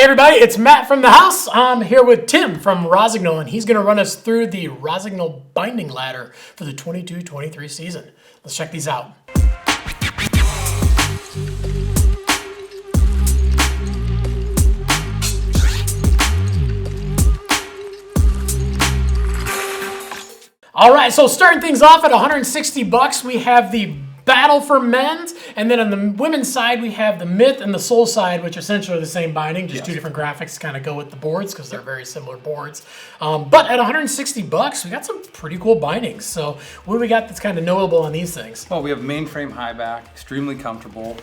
Hey everybody, it's Matt from the house. I'm here with Tim from Rossignol, and he's going to run us through the Rossignol binding ladder for the 22-23 season. Let's check these out. All right, so starting things off at $160, we have the Battle for Men's, and then on the women's side, we have the Myth and the Soulside, which essentially are the same binding, just two different graphics kind of go with the boards because they're very similar boards. But at $160, we got some pretty cool bindings. So what do we got that's kind of notable on these things? Well, we have mainframe high back, extremely comfortable.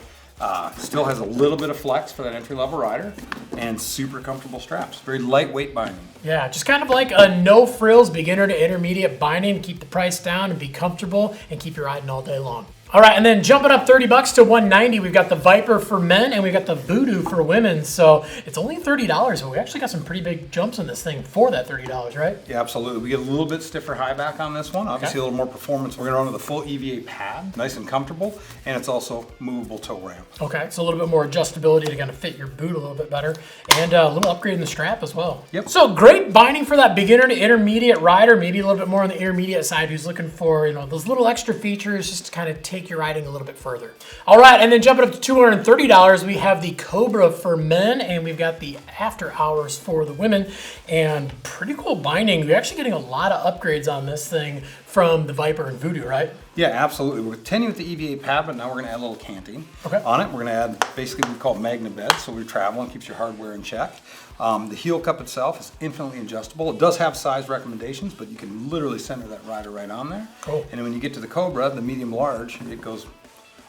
Still has a little bit of flex for that entry-level rider, and super comfortable straps. Very lightweight binding. Yeah, just kind of like a no-frills beginner to intermediate binding to keep the price down and be comfortable and keep you riding all day long. All right, and then jumping up $30 to $190, we've got the Viper for men and we've got the Voodoo for women. So it's only $30, but we actually got some pretty big jumps in this thing for that $30, right? Yeah, absolutely. We get a little bit stiffer high back on this one. Obviously, a little more performance. We're going to run with the full EVA pad, nice and comfortable, and it's also movable toe ramp. Okay, so a little bit more adjustability to kind of fit your boot a little bit better, and a little upgrade in the strap as well. Yep. So great binding for that beginner to intermediate rider, maybe a little bit more on the intermediate side who's looking for, those little extra features just to kind of take your riding a little bit further. All right, and then jumping up to $230, we have the Cobra for men, and we've got the After Hours for the women, and pretty cool binding. We're actually getting a lot of upgrades on this thing from the Viper and Voodoo, right? Yeah, absolutely. We're continuing with the EVA pad, but now we're going to add a little canting on it. We're going to add basically what we call magna bed, so we travel and keeps your hardware in check. The heel cup itself is infinitely adjustable. It does have size recommendations, but you can literally center that rider right on there. Cool. And then when you get to the Cobra, the medium large, it goes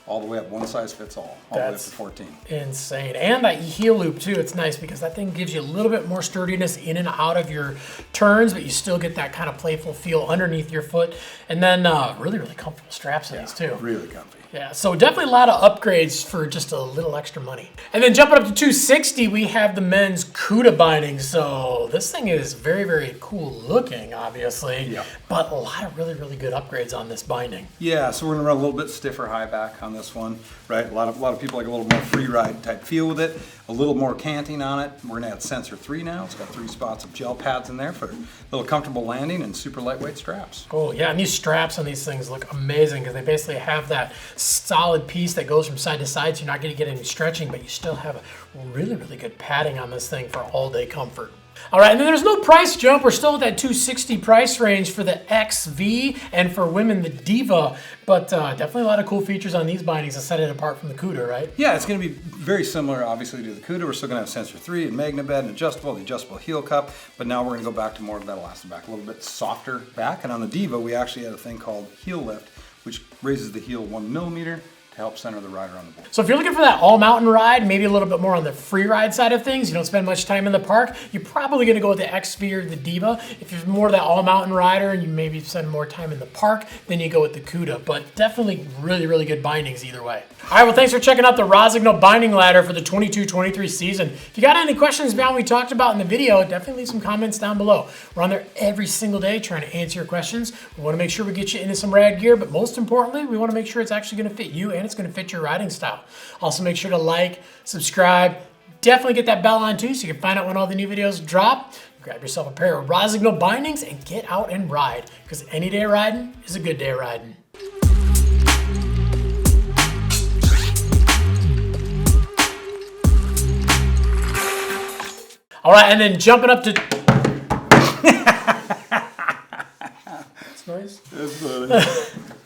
all the way up, one size fits all the way up to 14. Insane. And that heel loop too, it's nice because that thing gives you a little bit more sturdiness in and out of your turns, but you still get that kind of playful feel underneath your foot. And then really, really comfortable straps in these too. Really comfy. Yeah, so definitely a lot of upgrades for just a little extra money. And then jumping up to $260, we have the men's Cuda binding. So this thing is very, very cool looking, obviously, but a lot of really, really good upgrades on this binding. Yeah, so we're gonna run a little bit stiffer high back on this one, right? A lot of people like a little more free ride type feel with it, a little more canting on it. We're gonna add sensor 3 now. It's got 3 spots of gel pads in there for a little comfortable landing and super lightweight straps. Cool, yeah, and these straps on these things look amazing because they basically have that solid piece that goes from side to side, so you're not going to get any stretching, but you still have a really, really good padding on this thing for all-day comfort. All right, and then there's no price jump. We're still at that $260 price range for the XV and for women, the Diva, but definitely a lot of cool features on these bindings that set it apart from the Cuda, right? Yeah, it's going to be very similar, obviously, to the Cuda. We're still going to have sensor 3 and magna bed and the adjustable heel cup, but now we're going to go back to more of that elastic back, a little bit softer back. And on the Diva, we actually had a thing called heel lift, which raises the heel 1 millimeter to help center the rider on the board. So if you're looking for that all-mountain ride, maybe a little bit more on the free ride side of things, you don't spend much time in the park, you're probably going to go with the XV or the Diva. If you're more of that all-mountain rider and you maybe spend more time in the park, then you go with the Cuda. But definitely really, really good bindings either way. All right, well, thanks for checking out the Rossignol binding ladder for the 22-23 season. If you got any questions about what we talked about in the video, definitely leave some comments down below. We're on there every single day trying to answer your questions. We want to make sure we get you into some rad gear, but most importantly, we want to make sure it's actually going to fit you and it's going to fit your riding style. Also, make sure to like, subscribe, definitely get that bell on too so you can find out when all the new videos drop. Grab yourself a pair of Rossignol bindings and get out and ride, because any day of riding is a good day of riding. All right, and then jumping up to... That's nice. That's funny.